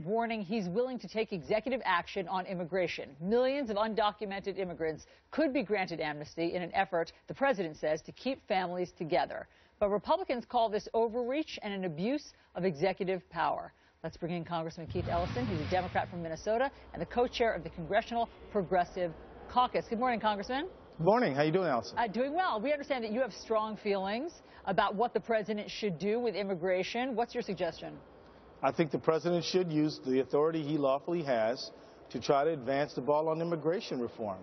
Warning he's willing to take executive action on immigration. Millions of undocumented immigrants could be granted amnesty in an effort, the president says, to keep families together. But Republicans call this overreach and an abuse of executive power. Let's bring in Congressman Keith Ellison. He's a Democrat from Minnesota and the co-chair of the Congressional Progressive Caucus. Good morning, Congressman. Good morning. How you doing, Ellison? Doing well. We understand that you have strong feelings about what the president should do with immigration. What's your suggestion? I think the president should use the authority he lawfully has to try to advance the ball on immigration reform.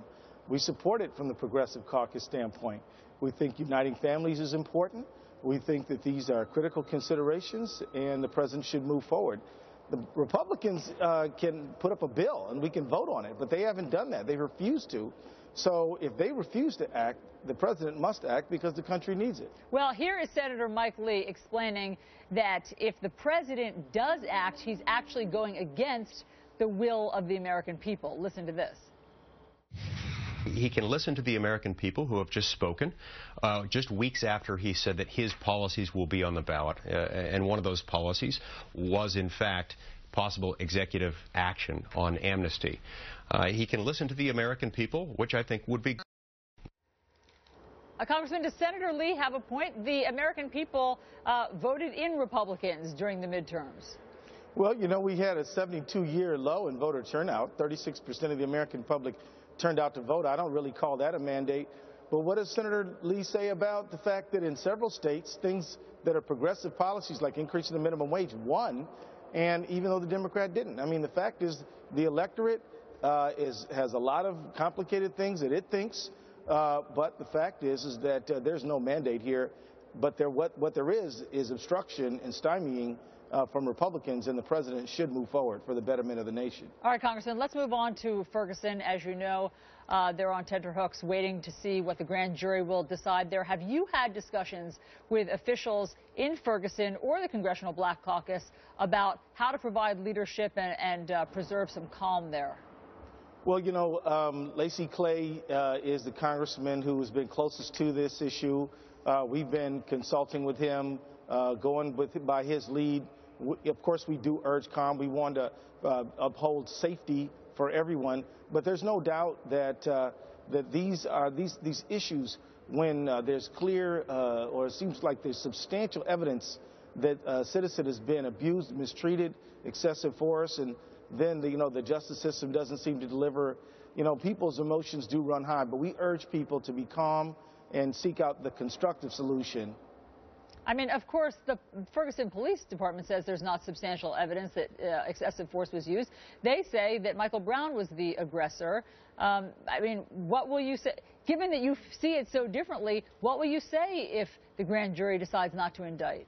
We support it from the Progressive Caucus standpoint. We think uniting families is important. We think that these are critical considerations, and the president should move forward. The Republicans can put up a bill, and we can vote on it, but they haven't done that. They refuse to. So if they refuse to act, the president must act because the country needs it. Well, here is Senator Mike Lee explaining that if the president does act, he's actually going against the will of the American people. Listen to this. He can listen to the American people who have just spoken, just weeks after he said that his policies will be on the ballot. And one of those policies was, in fact, possible executive action on amnesty. He can listen to the American people, which I think would be. Congressman, does Senator Lee have a point? The American people voted in Republicans during the midterms. Well, you know, we had a 72-year low in voter turnout. 36% of the American public turned out to vote. I don't really call that a mandate. But what does Senator Lee say about the fact that in several states, things that are progressive policies like increasing the minimum wage won, and even though the Democrat didn't? I mean, the fact is the electorate has a lot of complicated things that it thinks. But the fact is that there's no mandate here. But what there is obstruction and stymieing from Republicans, and the president should move forward for the betterment of the nation. All right, Congressman, let's move on to Ferguson. As you know, they're on tenterhooks waiting to see what the grand jury will decide there. Have you had discussions with officials in Ferguson or the Congressional Black Caucus about how to provide leadership and preserve some calm there? Well, you know, Lacey Clay is the congressman who has been closest to this issue. We've been consulting with him, going by his lead. Of course, we do urge calm. We want to uphold safety for everyone. But there's no doubt that that these issues, when there's clear or it seems like there's substantial evidence that a citizen has been abused, mistreated, excessive force, and then the justice system doesn't seem to deliver. People's emotions do run high, but we urge people to be calm and seek out the constructive solution. I mean, of course, the Ferguson Police Department says there's not substantial evidence that excessive force was used. They say that Michael Brown was the aggressor. I mean, what will you say? Given that you see it so differently, what will you say if the grand jury decides not to indict?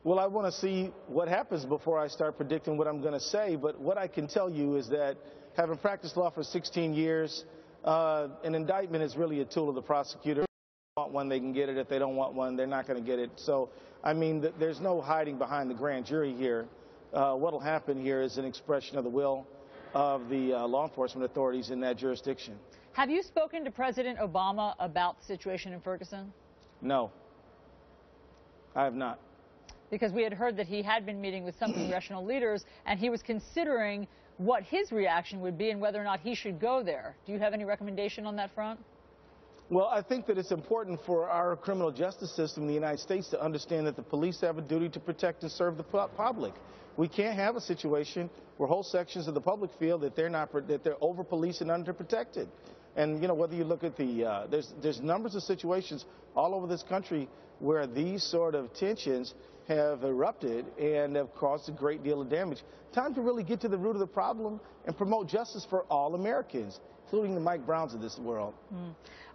Well, I want to see what happens before I start predicting what I'm going to say. But what I can tell you is that having practiced law for 16 years, an indictment is really a tool of the prosecutor. If they want one, they can get it. If they don't want one, they're not going to get it. So, I mean, there's no hiding behind the grand jury here. What will happen here is an expression of the will of the law enforcement authorities in that jurisdiction. Have you spoken to President Obama about the situation in Ferguson? No, I have not. Because we had heard that he had been meeting with some congressional leaders, and he was considering what his reaction would be and whether or not he should go there. Do you have any recommendation on that front? Well, I think that it's important for our criminal justice system in the United States to understand that the police have a duty to protect and serve the public. We can't have a situation where whole sections of the public feel that they're over-policed and under-protected. And, whether you look at there's numbers of situations all over this country where these sort of tensions have erupted and have caused a great deal of damage. Time to really get to the root of the problem and promote justice for all Americans, including the Mike Browns of this world.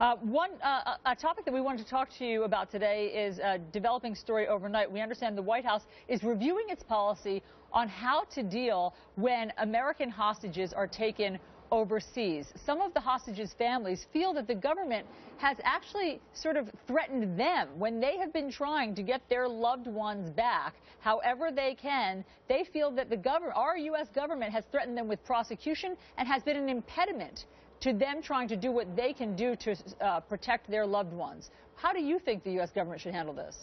A topic that we wanted to talk to you about today is a developing story overnight. We understand the White House is reviewing its policy on how to deal when American hostages are taken overseas. Some of the hostages' families feel that the government has actually sort of threatened them when they have been trying to get their loved ones back however they can. They feel that our U.S. government has threatened them with prosecution and has been an impediment to them trying to do what they can do to protect their loved ones. How do you think the U.S. government should handle this?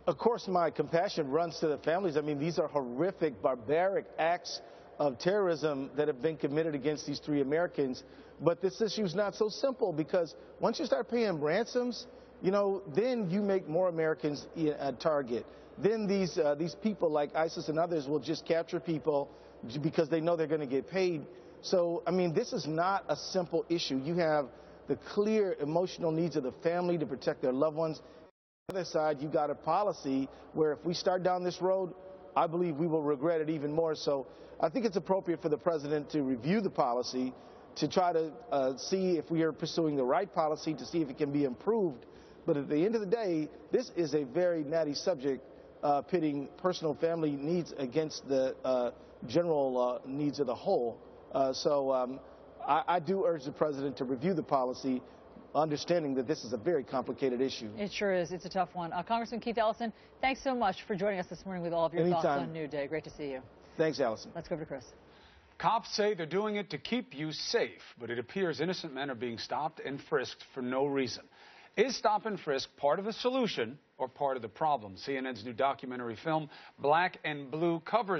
Of course, my compassion runs to the families. I mean, these are horrific, barbaric acts of terrorism that have been committed against these 3 Americans. But this issue is not so simple, because once you start paying ransoms, you know, then you make more Americans a target. Then these people like ISIS and others will just capture people because they know they're going to get paid. So, I mean, this is not a simple issue. You have the clear emotional needs of the family to protect their loved ones. On the other side, you got a policy where if we start down this road, I believe we will regret it even more. So I think it's appropriate for the president to review the policy, to try to see if we are pursuing the right policy, to see if it can be improved. But at the end of the day, this is a very natty subject, pitting personal family needs against the general needs of the whole. So I do urge the president to review the policy, understanding that this is a very complicated issue. It sure is. It's a tough one. Congressman Keith Ellison, thanks so much for joining us this morning with all of your thoughts on New Day. Great to see you. Thanks, Ellison. Let's go over to Chris. Cops say they're doing it to keep you safe, but it appears innocent men are being stopped and frisked for no reason. Is stop and frisk part of the solution or part of the problem? CNN's new documentary film, Black and Blue, covers